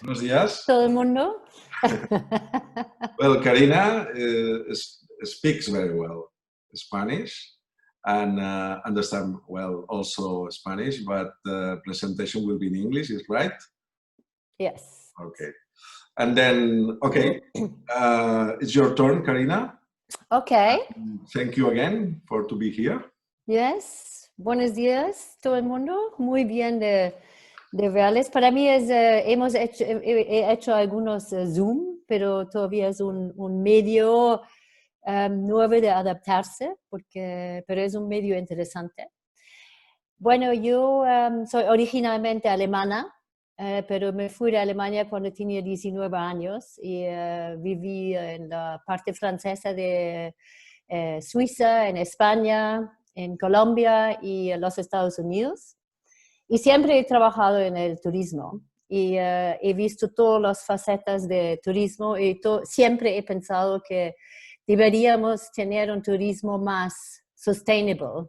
Buenos días. todo el mundo. Well, Karina speaks very well Spanish and understand well also Spanish, but the presentation will be in English, is right? Yes. Okay. And then, okay, it's your turn, Karina. Okay. Thank you again for to be here. Yes. Buenos días, todo el mundo. Muy bien de verles. Para mí es, he hecho algunos Zoom, pero todavía es un medio nuevo de adaptarse, pero es un medio interesante. Bueno, yo soy originalmente alemana, pero me fui de Alemania cuando tenía 19 años y viví en la parte francesa de Suiza, en España, en Colombia y en los Estados Unidos. Y siempre he trabajado en el turismo y he visto todas las facetas de turismo y siempre he pensado que deberíamos tener un turismo más sustainable,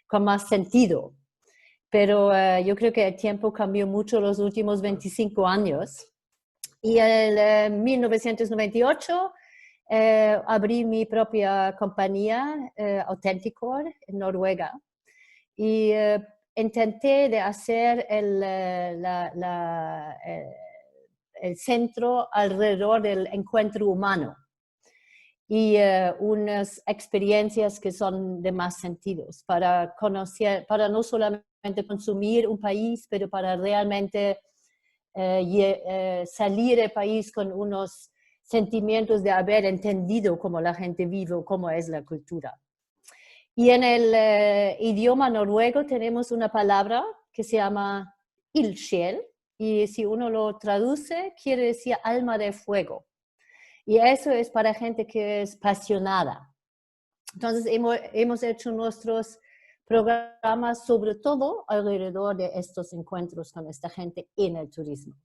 con más sentido. Pero yo creo que el tiempo cambió mucho los últimos 25 años. Y en 1998 abrí mi propia compañía, Authenticor, en Noruega. Y intenté de hacer el centro alrededor del encuentro humano y unas experiencias que son de más sentidos para conocer, para no solamente consumir un país, pero para realmente salir del país con unos sentimientos de haber entendido cómo la gente vive, cómo es la cultura. Y en el idioma noruego tenemos una palabra que se llama ildsjäl, y si uno lo traduce, quiere decir alma de fuego. Y eso es para gente que es apasionada. Entonces hemos hecho nuestros programas sobre todo alrededor de estos encuentros con esta gente en el turismo.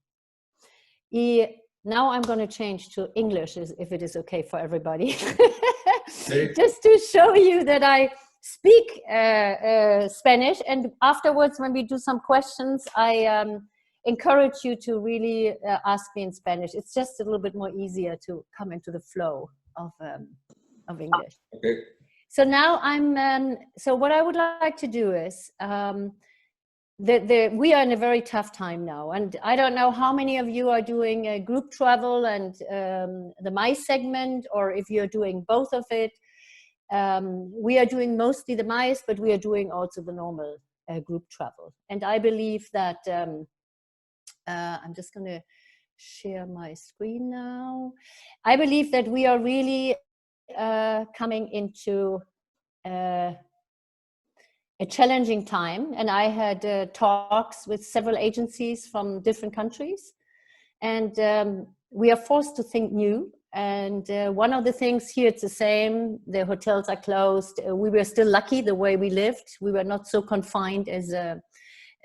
Y now I'm going to change to English if it is okay for everybody. Okay. Just to show you that I speak Spanish, and afterwards when we do some questions, I encourage you to really ask me in Spanish. It's just a little bit more easier to come into the flow of English. Okay. So now so what I would like to do is, we are in a very tough time now, and I don't know how many of you are doing group travel and the MICE segment, or if you're doing both of it. We are doing mostly the MICE, but we are doing also the normal group travel. And I believe that, I'm just going to share my screen now. I believe that we are really coming into a challenging time, and I had talks with several agencies from different countries, and we are forced to think new. And one of the things here, it's the same. The hotels are closed. We were still lucky the way we lived. We were not so confined as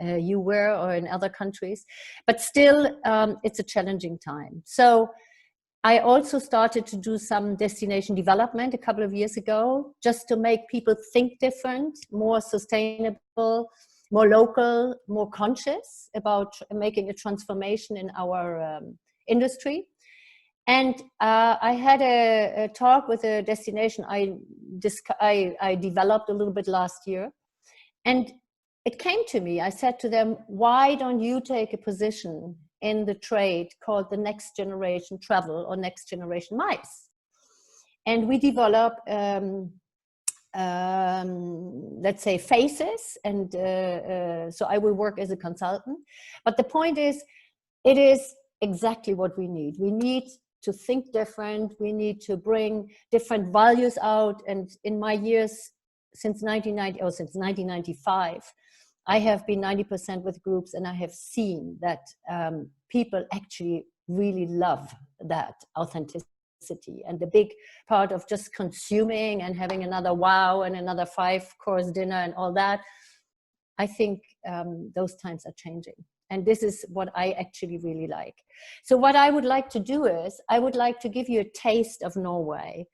you were or in other countries, but still it's a challenging time. So I also started to do some destination development a couple of years ago, just to make people think different, more sustainable, more local, more conscious about making a transformation in our industry. And I had a talk with a destination I developed a little bit last year. And it came to me, I said to them, why don't you take a position in the trade called the next generation travel or next generation MICE? And we develop, let's say, phases. And so I will work as a consultant. But the point is, it is exactly what we need. We need to think different. We need to bring different values out. And in my years since 1995, I have been 90% with groups, and I have seen that people actually really love that authenticity. And the big part of just consuming and having another wow and another 5-course dinner and all that, I think those times are changing. And this is what I actually really like. So what I would like to do is, I would like to give you a taste of Norway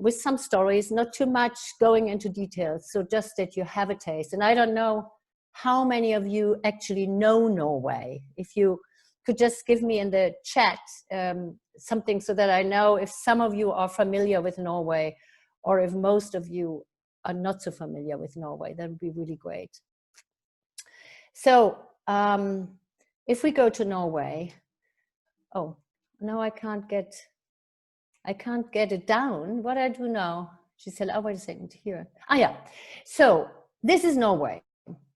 with some stories, not too much going into details, so just that you have a taste. And I don't know how many of you actually know Norway. If you could just give me in the chat something so that I know if some of you are familiar with Norway or if most of you are not so familiar with Norway, that would be really great. So if we go to Norway, oh, no, I can't get it down. What do I do now? She said, oh, wait a second, here. Ah, yeah. So this is Norway.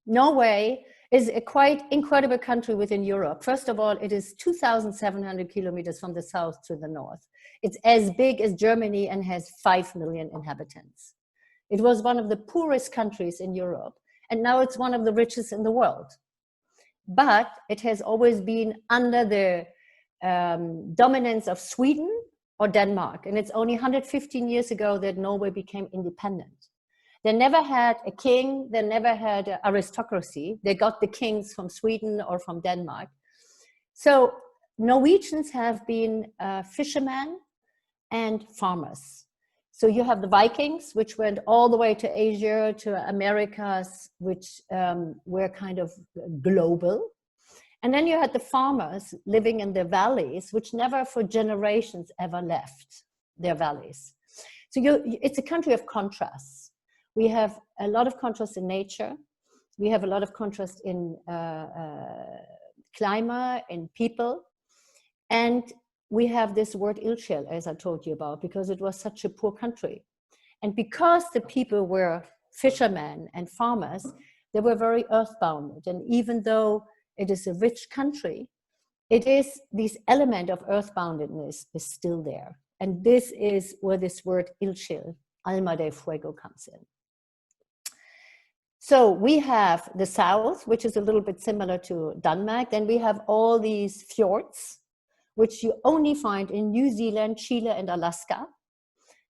Norway is a quite incredible country within Europe. First of all, it is 2,700 kilometers from the south to the north. It's as big as Germany and has 5 million inhabitants. It was one of the poorest countries in Europe, and now it's one of the richest in the world. But it has always been under the dominance of Sweden or Denmark. And it's only 115 years ago that Norway became independent. They never had a king, they never had an aristocracy. They got the kings from Sweden or from Denmark. So Norwegians have been fishermen and farmers. So you have the Vikings, which went all the way to Asia, to Americas, which were kind of global. And then you had the farmers living in the valleys, which never for generations ever left their valleys. So it's a country of contrasts. We have a lot of contrast in nature. We have a lot of contrast in climate, in people. And we have this word ildsjæl, as I told you about, because it was such a poor country. And because the people were fishermen and farmers, they were very earthbound. And even though it is a rich country, it is this element of earthboundedness is still there. And this is where this word ildsjæl, alma de fuego, comes in. So we have the south, which is a little bit similar to Denmark. Then we have all these fjords, which you only find in New Zealand, Chile, and Alaska.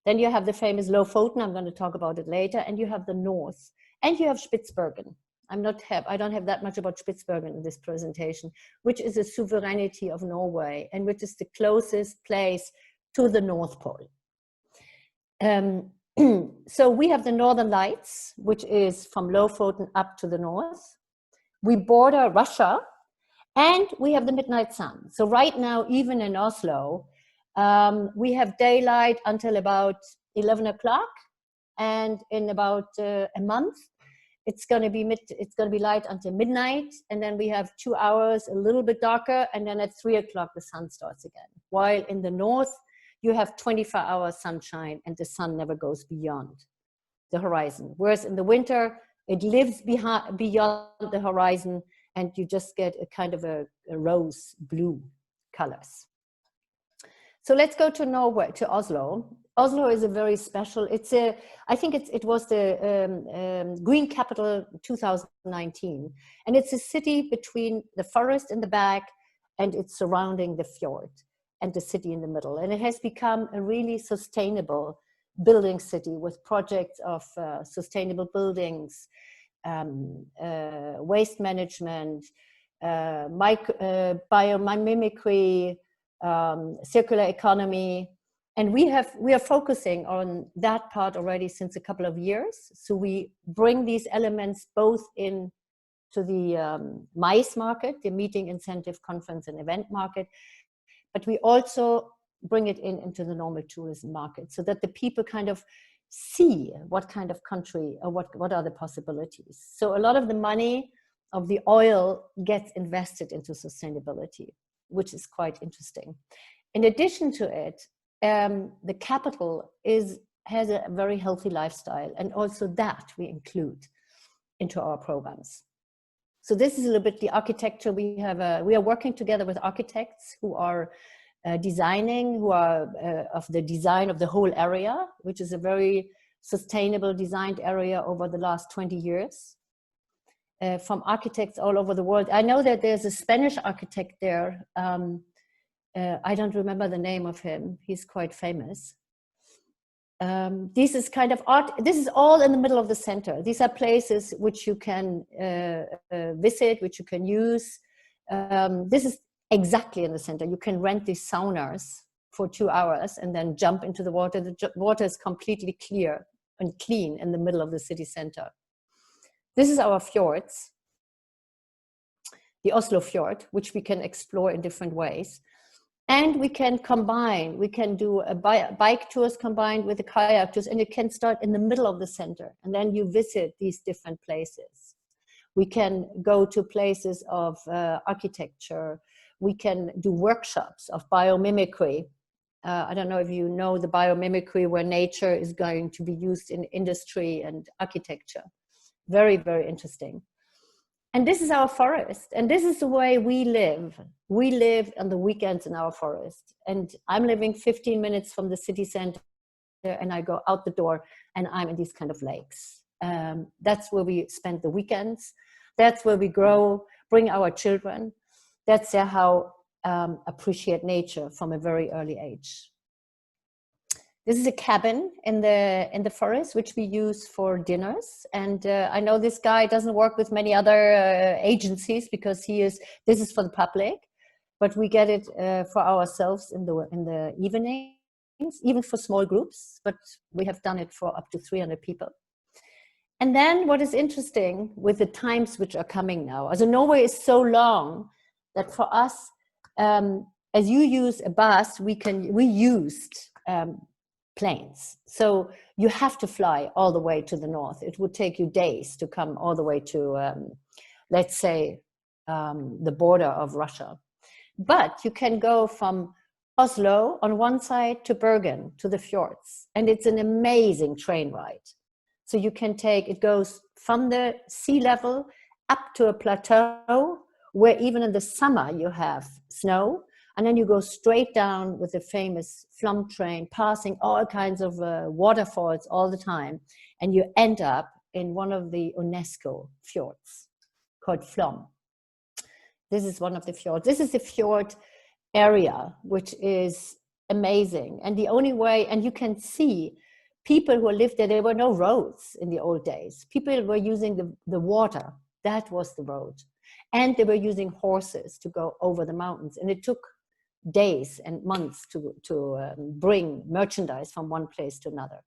Then you have the famous Lofoten, I'm going to talk about it later, and you have the north. And you have Spitsbergen. I don't have that much about Spitsbergen in this presentation, which is a sovereignty of Norway and which is the closest place to the North Pole. So we have the Northern Lights, which is from Lofoten up to the north. We border Russia, and we have the midnight sun. So right now, even in Oslo, we have daylight until about 11 o'clock, and in about a month, it's going to be light until midnight, and then we have 2 hours a little bit darker, and then at 3 o'clock the sun starts again. While in the north, you have 24 hours sunshine, and the sun never goes beyond the horizon. Whereas in the winter, it lives beyond the horizon, and you just get a kind of a rose blue colors. So let's go to Norway, to Oslo. Oslo is a very special, I think it was the Green Capital 2019. And it's a city between the forest in the back and it's surrounding the fjord and the city in the middle. And it has become a really sustainable building city with projects of sustainable buildings, waste management, biomimicry, circular economy. And we are focusing on that part already since a couple of years. So we bring these elements both in to the MICE market, the meeting, incentive, conference, and event market, but we also bring it into the normal tourism market so that the people kind of see what kind of country or what are the possibilities. So a lot of the money of the oil gets invested into sustainability, which is quite interesting. In addition to it, the capital has a very healthy lifestyle, and also that we include into our programs. So this is a little bit the architecture. We are working together with architects who are designing, who are of the design of the whole area, which is a very sustainable designed area over the last 20 years. From architects all over the world. I know that there's a Spanish architect there. I don't remember the name of him. He's quite famous. This is kind of art. This is all in the middle of the center. These are places which you can visit, which you can use. This is exactly in the center. You can rent these saunas for 2 hours and then jump into the water. The water is completely clear and clean in the middle of the city center. This is our fjords. the Oslo Fjord, which we can explore in different ways. And we can combine, we can do a bike tours combined with the kayak tours, and you can start in the middle of the center, and then you visit these different places. We can go to places of architecture. We can do workshops of biomimicry. I don't know if you know the biomimicry, where nature is going to be used in industry and architecture. Very, very interesting. And this is our forest, and this is the way we live. We live on the weekends in our forest, and I'm living 15 minutes from the city center, and I go out the door and I'm in these kind of lakes. That's where we spend the weekends. That's where we grow, bring our children. That's how appreciate nature from a very early age. This is a cabin in the forest, which we use for dinners. And I know this guy doesn't work with many other agencies, because this is for the public, but we get it for ourselves in the evenings, even for small groups, but we have done it for up to 300 people. And then what is interesting with the times which are coming now, as Norway is so long that for us, as you use a bus, we used planes. So you have to fly all the way to the north. It would take you days to come all the way to, let's say, the border of Russia. But you can go from Oslo on one side to Bergen, to the fjords. And it's an amazing train ride. So you can it goes from the sea level up to a plateau where even in the summer you have snow. And then you go straight down with the famous Flom train, passing all kinds of waterfalls all the time. And you end up in one of the UNESCO fjords called Flom. This is one of the fjords. This is the fjord area, which is amazing. And the only way, and you can see people who lived there were no roads in the old days. People were using the water. That was the road. And they were using horses to go over the mountains. And it took days and months to bring merchandise from one place to another.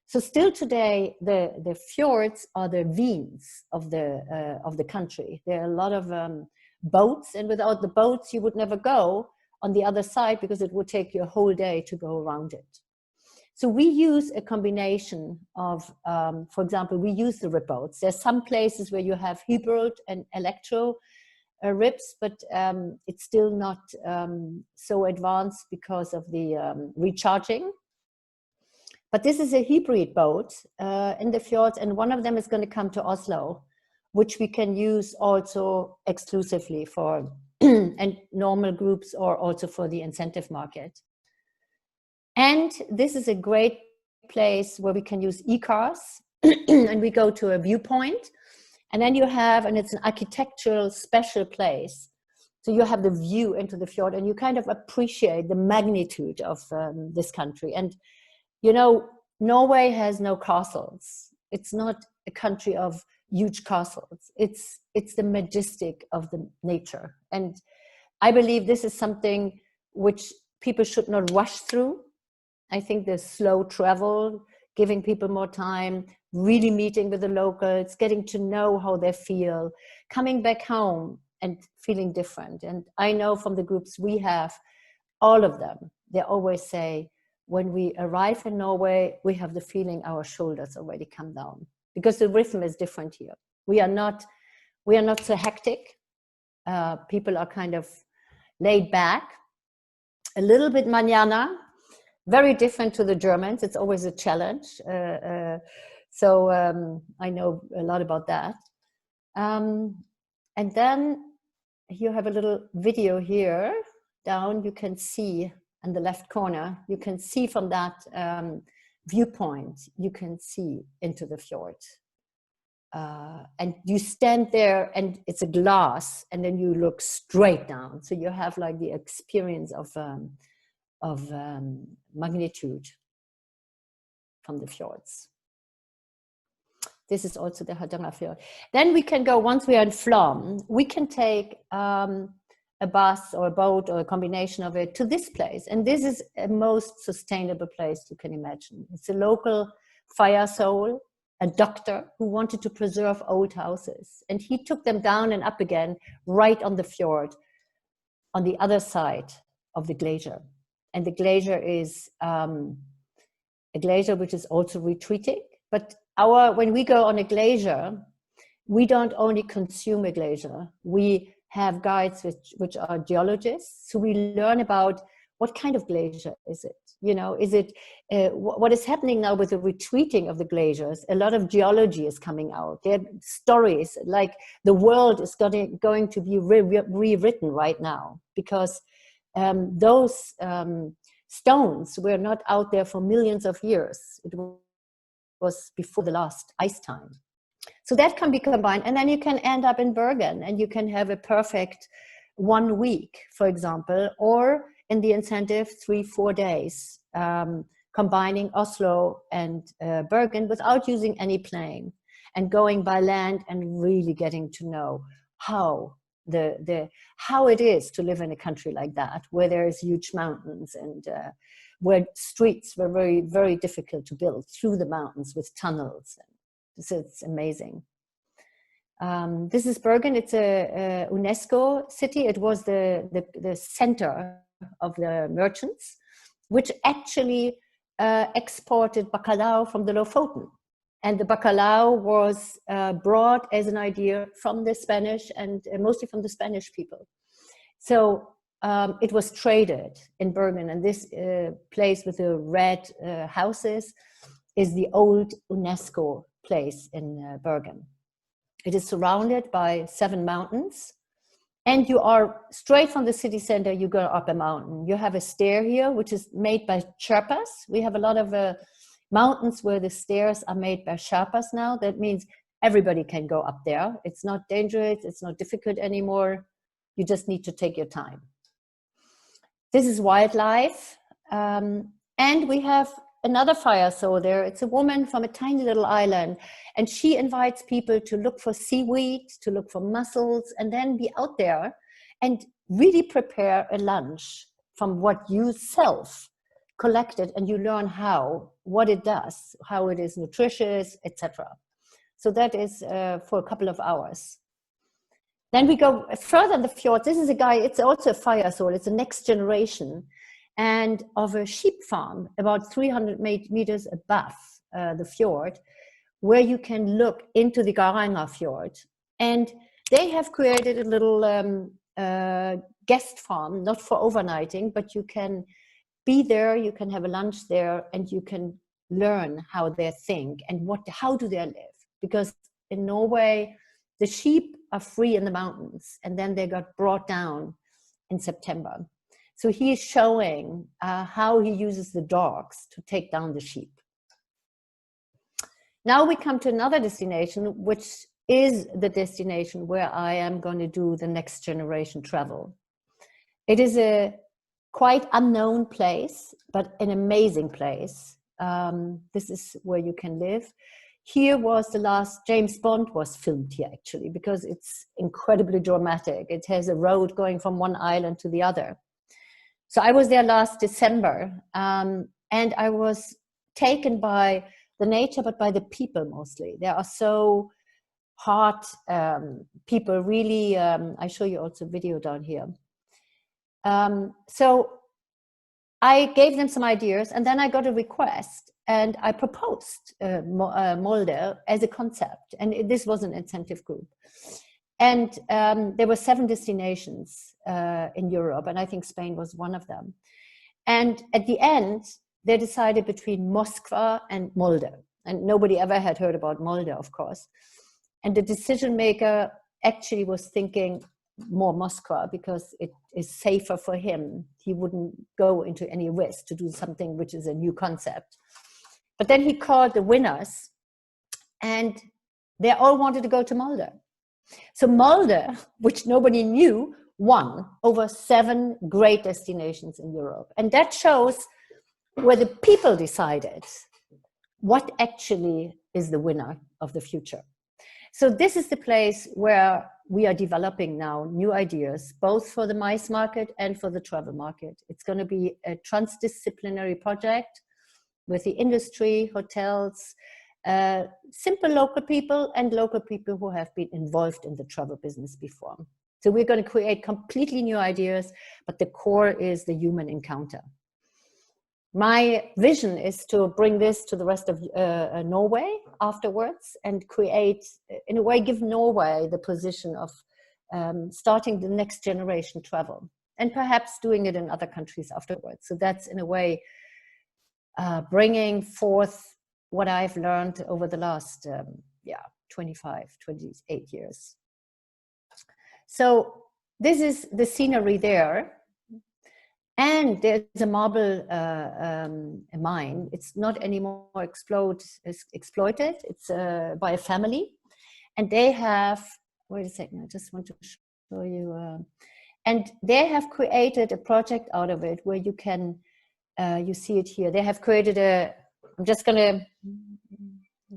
So still today, the fjords are the veins of the country. There are a lot of boats, and without the boats, you would never go on the other side, because it would take you a whole day to go around it. So we use a combination of, for example, we use the rib boats. There's some places where you have hybrid and electro ribs, but it's still not so advanced because of the recharging. But this is a hybrid boat in the fjords, and one of them is going to come to Oslo, which we can use also exclusively for and normal groups, or also for the incentive market. And this is a great place where we can use e-cars and we go to a viewpoint, and then you have, and it's an architectural special place. So you have the view into the fjord, and you kind of appreciate the magnitude of this country. And, you know, Norway has no castles. It's not a country of huge castles. It's the majestic of the nature. And I believe this is something which people should not rush through. I think the slow travel, giving people more time, really meeting with the locals, getting to know how they feel, coming back home and feeling different. And I know from the groups we have, all of them, they always say, when we arrive in Norway, we have the feeling our shoulders already come down, because the rhythm is different here. We are not so hectic. People are kind of laid back, a little bit mañana, very different to the Germans. It's always a challenge. So I know a lot about that. And then you have a little video here down. You can see in the left corner, you can see from that viewpoint, you can see into the fjord. And you stand there and it's a glass, and then you look straight down. So you have like the experience of magnitude from the fjords. This is also the Hardangerfjord. Then we can go, once we are in Flom, we can take a bus or a boat or a combination of it to this place. And this is a most sustainable place you can imagine. It's a local fire soul. a doctor who wanted to preserve old houses. And he took them down and up again, right on the fjord, on the other side of the glacier. And the glacier is a glacier which is also retreating. But when we go on a glacier, we don't only consume a glacier. We have guides which are geologists. So we learn about what kind of glacier is it? You know, is it, what is happening now with the retreating of the glaciers? A lot of geology is coming out. There are stories like the world is going to be rewritten right now, because those stones were not out there for millions of years. It was before the last ice time. So that can be combined, and then you can end up in Bergen and you can have a perfect 1 week, for example, or in the incentive 3-4 days, combining Oslo and Bergen without using any plane, and going by land and really getting to know how how it is to live in a country like that, where there's huge mountains and where streets were very, very difficult to build through the mountains with tunnels. So it's amazing. This is Bergen. It's a UNESCO city. It was the center of the merchants, which actually exported bacalao from the Lofoten. And the bacalao was brought as an idea from the Spanish, and mostly from the Spanish people. So it was traded in Bergen, and this place with the red houses is the old UNESCO place in Bergen. It is surrounded by 7 mountains, and you are straight from the city center, you go up a mountain. You have a stair here, which is made by Sherpas. We have a lot of mountains where the stairs are made by Sherpas now. That means everybody can go up there. It's not dangerous, it's not difficult anymore. You just need to take your time. This is wildlife. And we have another fire soul there. It's a woman from a tiny little island, and she invites people to look for seaweed, to look for mussels, and then be out there and really prepare a lunch from what you self collected, and you learn what it does, how it is nutritious, etc. So that is for a couple of hours. Then we go further in the fjord. This is a guy, it's also a fire soul, it's a next generation, and of a sheep farm about 300 meters above the fjord, where you can look into the Geiranger fjord. And they have created a little guest farm, not for overnighting, but you can be there, you can have a lunch there, and you can learn how they think and how do they live. Because in Norway, the sheep are free in the mountains, and then they got brought down in September. So he is showing how he uses the dogs to take down the sheep. Now we come to another destination, which is the destination where I am going to do the next generation travel. It is a quite unknown place, but an amazing place. This is where you can live. Here was the last James Bond was filmed here, actually, because it's incredibly dramatic. It has a road going from one island to the other. So I was there last December, and I was taken by the nature, but by the people mostly. They are so hard people, really. I show you also a video down here. So I gave them some ideas, and then I got a request, and I proposed Molde as a concept, and this was an incentive group. And there were 7 destinations in Europe, and I think Spain was one of them. And at the end, they decided between Moskva and Molde. And nobody ever had heard about Molde, of course. And the decision maker actually was thinking more Moskva because it is safer for him. He wouldn't go into any risk to do something which is a new concept. But then he called the winners, and they all wanted to go to Molde. So Molde, which nobody knew, won over 7 great destinations in Europe. And that shows where the people decided what actually is the winner of the future. So this is the place where we are developing now new ideas, both for the mice market and for the travel market. It's going to be a transdisciplinary project with the industry, hotels, simple local people and local people who have been involved in the travel business before. So we're going to create completely new ideas, but the core is the human encounter. My vision is to bring this to the rest of Norway afterwards and create, in a way, give Norway the position of starting the next generation travel and perhaps doing it in other countries afterwards. So that's, in a way, bringing forth what I've learned over the last 28 years. So this is the scenery there. And there's a marble mine. It's not anymore exploited. It's by a family. And they have, wait a second, I just want to show you. And they have created a project out of it where you can, you see it here. They have created a, I'm just gonna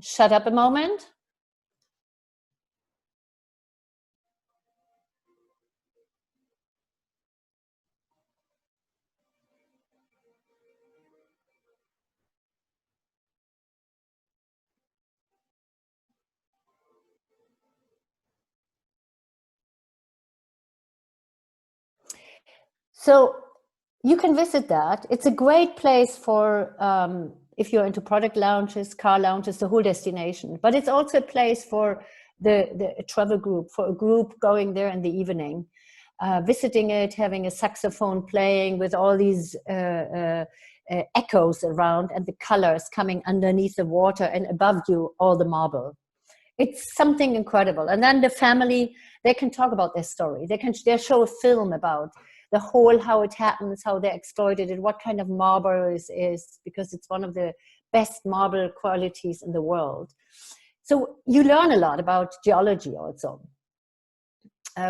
shut up a moment. So you can visit that. It's a great place for, if you're into product lounges, car lounges, the whole destination. But it's also a place for the travel group, for a group going there in the evening, visiting it, having a saxophone playing with all these echoes around and the colors coming underneath the water and above you, all the marble. It's something incredible. And then the family, they can talk about their story. They show a film about the whole, how it happens, how they exploited it, what kind of marble is, because it's one of the best marble qualities in the world. So you learn a lot about geology also,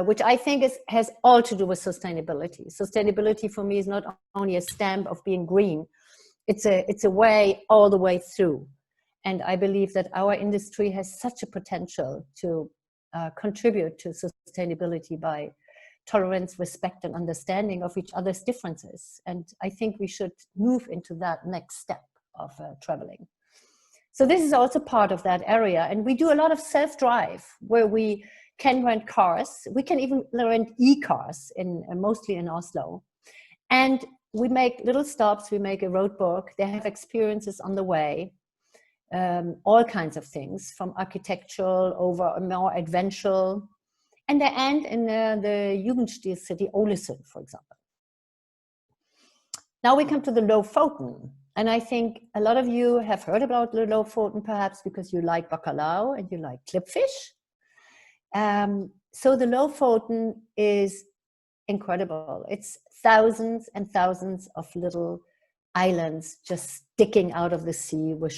which I think has all to do with sustainability. Sustainability for me is not only a stamp of being green, it's a way all the way through. And I believe that our industry has such a potential to contribute to sustainability by tolerance, respect, and understanding of each other's differences. And I think we should move into that next step of traveling. So this is also part of that area. And we do a lot of self-drive where we can rent cars. We can even rent e-cars, mostly in Oslo. And we make little stops. We make a road book. They have experiences on the way. All kinds of things, from architectural over more adventure, and they end in the Jugendstil city Ålesund, for example. Now we come to the Lofoten, and I think a lot of you have heard about the Lofoten, perhaps because you like bacalao and you like clipfish. So the Lofoten is incredible. It's thousands and thousands of little islands just sticking out of the sea with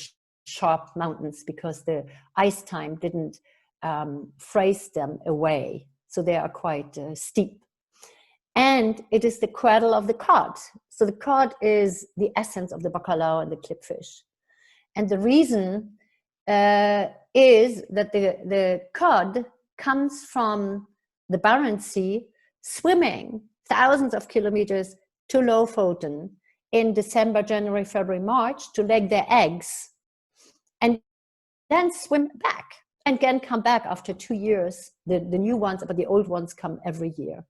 sharp mountains because the ice time didn't phrase them away. So they are quite steep. And it is the cradle of the cod. So the cod is the essence of the bacalao and the clipfish. And the reason is that the cod comes from the Barents Sea, swimming thousands of kilometers to Lofoten in December, January, February, March to lay their eggs, and then swim back and again come back after 2 years. The new ones, but the old ones come every year.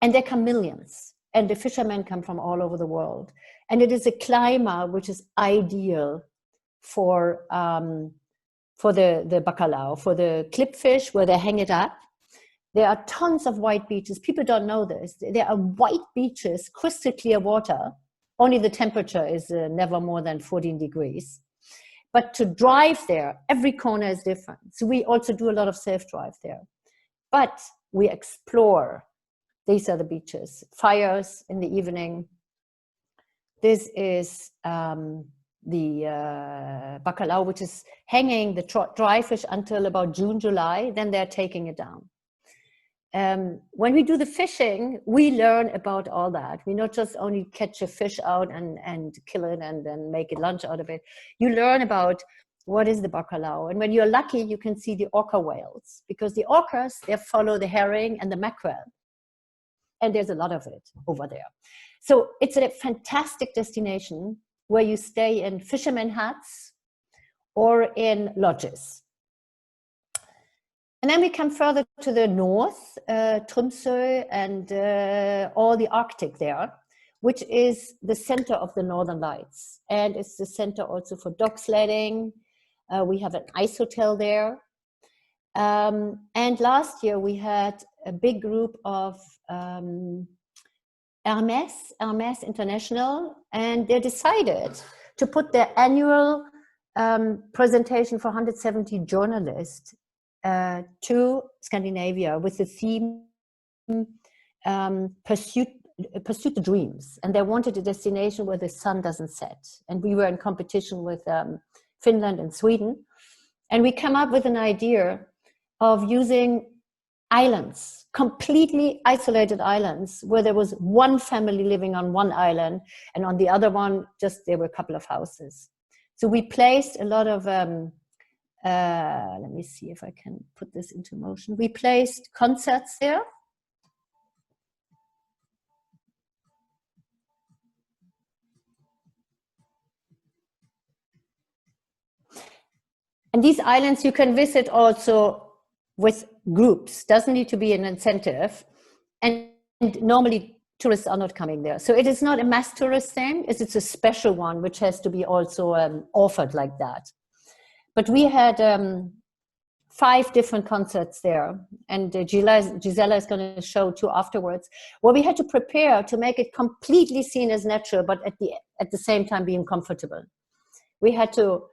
And they come millions. And the fishermen come from all over the world. And it is a climate which is ideal for the bacalao, for the clipfish, where they hang it up. There are tons of white beaches. People don't know this. There are white beaches, crystal clear water. Only the temperature is never more than 14 degrees. But to drive there, every corner is different. So we also do a lot of self-drive there. But we explore. These are the beaches. Fires in the evening. This is the bacalao, which is hanging the dry fish until about June, July. Then they're taking it down. When we do the fishing, we learn about all that. We not just only catch a fish out and kill it and then make a lunch out of it. You learn about what is the bacalao. And when you're lucky, you can see the orca whales, because the orcas, they follow the herring and the mackerel. And there's a lot of it over there. So it's a fantastic destination where you stay in fishermen huts or in lodges. And then we come further to the north, Tromsø and all the Arctic there, which is the center of the Northern Lights. And it's the center also for dog sledding. We have an ice hotel there. And last year we had a big group of Hermes International, and they decided to put their annual presentation for 170 journalists to Scandinavia with the theme Pursue the Dreams. And they wanted a destination where the sun doesn't set. And we were in competition with Finland and Sweden. And we come up with an idea of using islands, completely isolated islands, where there was one family living on one island, and on the other one, just there were a couple of houses. So we placed a lot of, let me see if I can put this into motion. We placed concerts there. And these islands you can visit also with groups, doesn't need to be an incentive. And normally tourists are not coming there. So it is not a mass tourist thing, it's a special one, which has to be also offered like that. But we had 5 different concerts there. And Gisela is going to show 2 afterwards, where we had to prepare to make it completely seen as natural, but at the same time being comfortable. We had to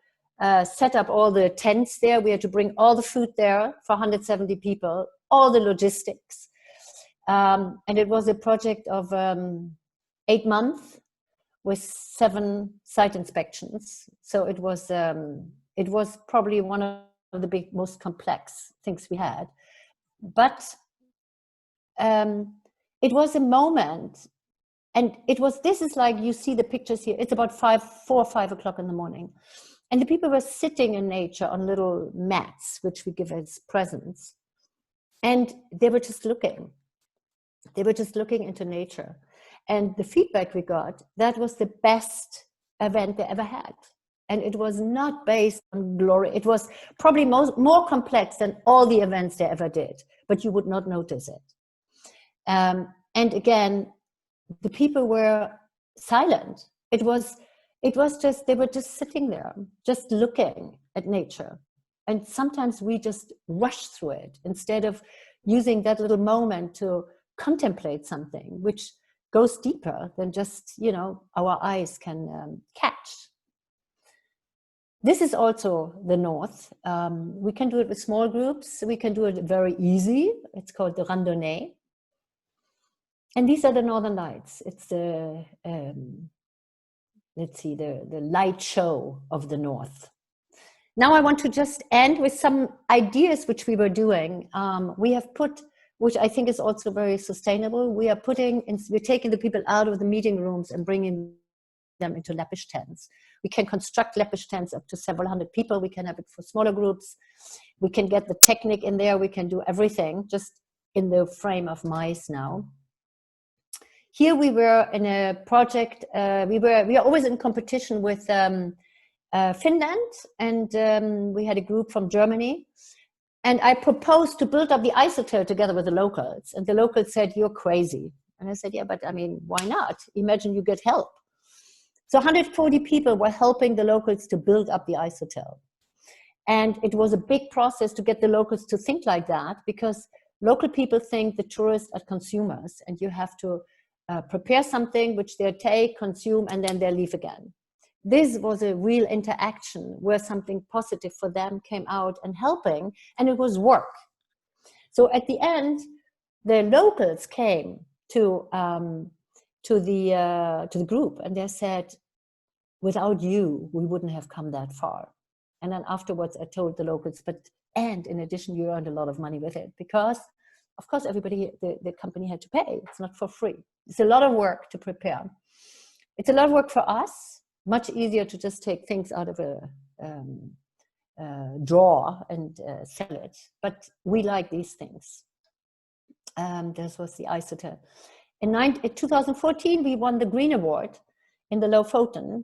set up all the tents there. We had to bring all the food there for 170 people, all the logistics. And it was a project of 8 months with 7 site inspections. So it was probably one of the most complex things we had. But it was a moment, and this is like, you see the pictures here, it's about 4 or 5 o'clock in the morning. And the people were sitting in nature on little mats, which we give as presents. And they were just looking. They were just looking into nature. And the feedback we got, that was the best event they ever had. And it was not based on glory. It was probably more complex than all the events they ever did, but you would not notice it. And again, the people were silent. It was just, they were just sitting there, just looking at nature. And sometimes we just rush through it instead of using that little moment to contemplate something which goes deeper than just, our eyes can catch. This is also the north. We can do it with small groups. We can do it very easy. It's called the randonnée. And these are the Northern Lights. It's the, let's see, the light show of the north. Now I want to just end with some ideas which we were doing. We have put, which I think is also very sustainable, we're taking the people out of the meeting rooms and bringing them into Leppish tents. We can construct Leppish tents up to several hundred people. We can have it for smaller groups. We can get the technique in there. We can do everything just in the frame of mice now. Here we were in a project, we are always in competition with Finland, and we had a group from Germany. And I proposed to build up the ice hotel together with the locals. And the locals said, "You're crazy." And I said, "Yeah, but I mean, why not? Imagine you get help." So 140 people were helping the locals to build up the ice hotel. And it was a big process to get the locals to think like that, because local people think the tourists are consumers, and you have to prepare something which they take, consume, and then they leave again. This was a real interaction where something positive for them came out and helping, and it was work. So at the end, the locals came to the group, and they said, "Without you, we wouldn't have come that far." And then afterwards, I told the locals, and in addition, you earned a lot of money with it, because of course, everybody, the company had to pay. It's not for free. It's a lot of work to prepare. It's a lot of work for us. Much easier to just take things out of a drawer and sell it. But we like these things. This was the ice hotel. In 2014, we won the Green Award in the Lofoten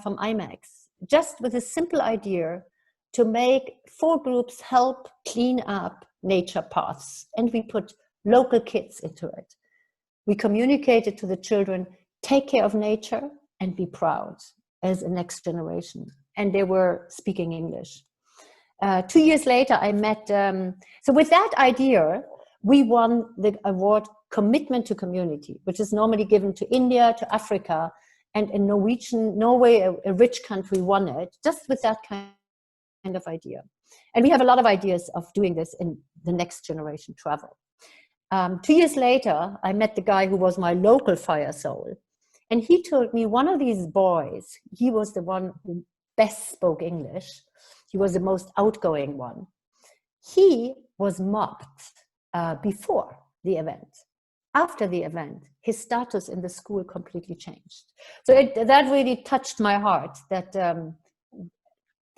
from IMAX, just with a simple idea to make 4 groups help clean up nature paths. And we put local kids into it. We communicated to the children, take care of nature and be proud as a next generation. And they were speaking English. 2 years later, I met, so with that idea, we won the award Commitment to Community, which is normally given to India, to Africa, and in Norway, a rich country, won it, just with that kind of idea. And we have a lot of ideas of doing this in the next generation travel. 2 years later, I met the guy who was my local fire soul. And he told me one of these boys, he was the one who best spoke English. He was the most outgoing one. He was mobbed before the event. After the event, his status in the school completely changed. So that really touched my heart, that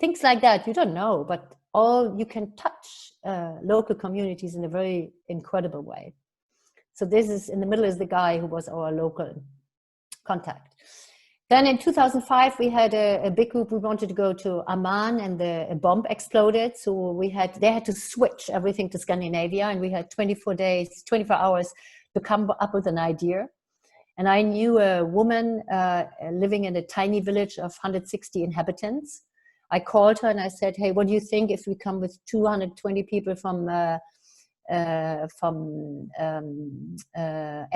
things like that, you don't know, but you can touch local communities in a very incredible way. So this is, in the middle is the guy who was our local contact. Then in 2005, we had a big group. We wanted to go to Amman, and a bomb exploded. So they had to switch everything to Scandinavia, and we had 24 hours to come up with an idea. And I knew a woman living in a tiny village of 160 inhabitants. I called her and I said, hey, what do you think if we come with 220 people from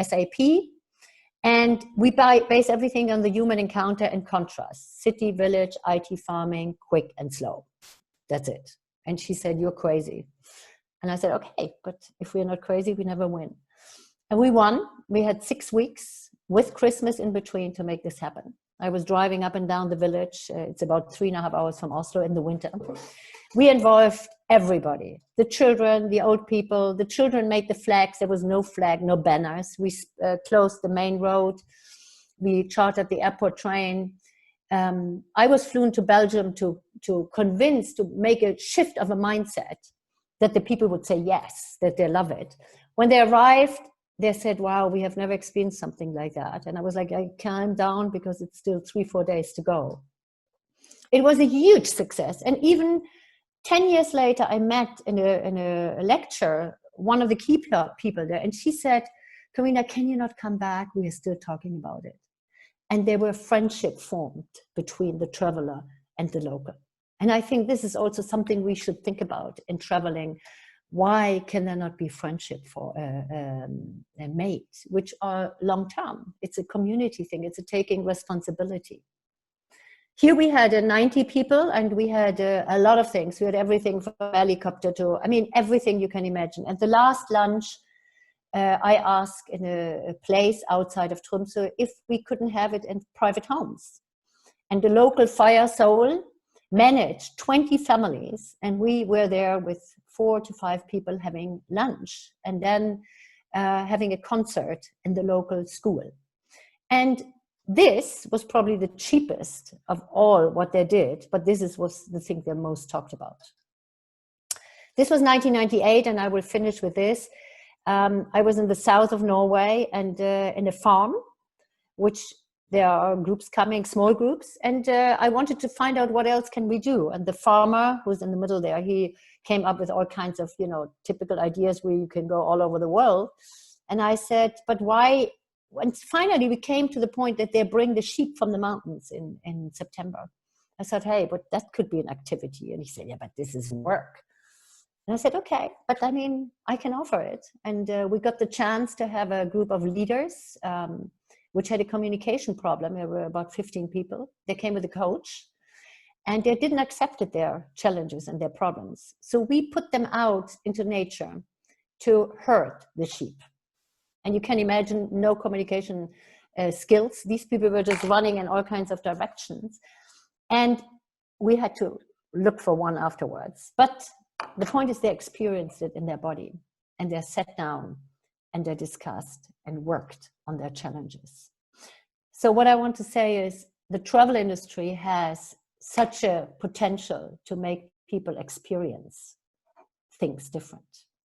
SAP? And we base everything on the human encounter and contrast. City, village, IT, farming, quick and slow. That's it. And she said, you're crazy. And I said, okay, but if we're not crazy, we never win. And we won. We had 6 weeks with Christmas in between to make this happen. I was driving up and down the village. It's about 3.5 hours from Oslo in the winter. We involved everybody, the children, the old people. The children made the flags. There was no flag, no banners. We closed the main road. We chartered the airport train. I was flown to Belgium to convince, to make a shift of a mindset that the people would say yes, that they love it. When they arrived, they said, wow, we have never experienced something like that. And I was like, I calm down because it's still 3-4 days to go. It was a huge success. And even 10 years later, I met in a lecture one of the key people there. And she said, Karina, can you not come back? We are still talking about it. And there were friendship formed between the traveler and the local. And I think this is also something we should think about in traveling. Why can there not be friendship for a mate, which are long-term? It's a community thing. It's a taking responsibility. Here we had 90 people, and we had a lot of things. We had everything from helicopter to, everything you can imagine. At the last lunch, I asked in a place outside of Tromsø if we couldn't have it in private homes. And the local fire soul managed 20 families, and we were there with 4 to 5 people having lunch, and then having a concert in the local school. And this was probably the cheapest of all what they did, but was the thing they most talked about. This was 1998, and I will finish with this. I was in the south of Norway, and in a farm, which there are groups coming, small groups, and I wanted to find out what else can we do. And the farmer who's in the middle there, he came up with all kinds of, typical ideas where you can go all over the world. And I said, but why? And finally we came to the point that they bring the sheep from the mountains in September. I said, hey, but that could be an activity. And he said, yeah, but this is work. And I said, okay, but I can offer it. And we got the chance to have a group of leaders, which had a communication problem. There were about 15 people. They came with a coach, and they didn't accept their challenges and their problems. So we put them out into nature to herd the sheep. And you can imagine no communication skills. These people were just running in all kinds of directions. And we had to look for one afterwards. But the point is they experienced it in their body, and they sat down and they discussed and worked on their challenges. So what I want to say is the travel industry has such a potential to make people experience things different.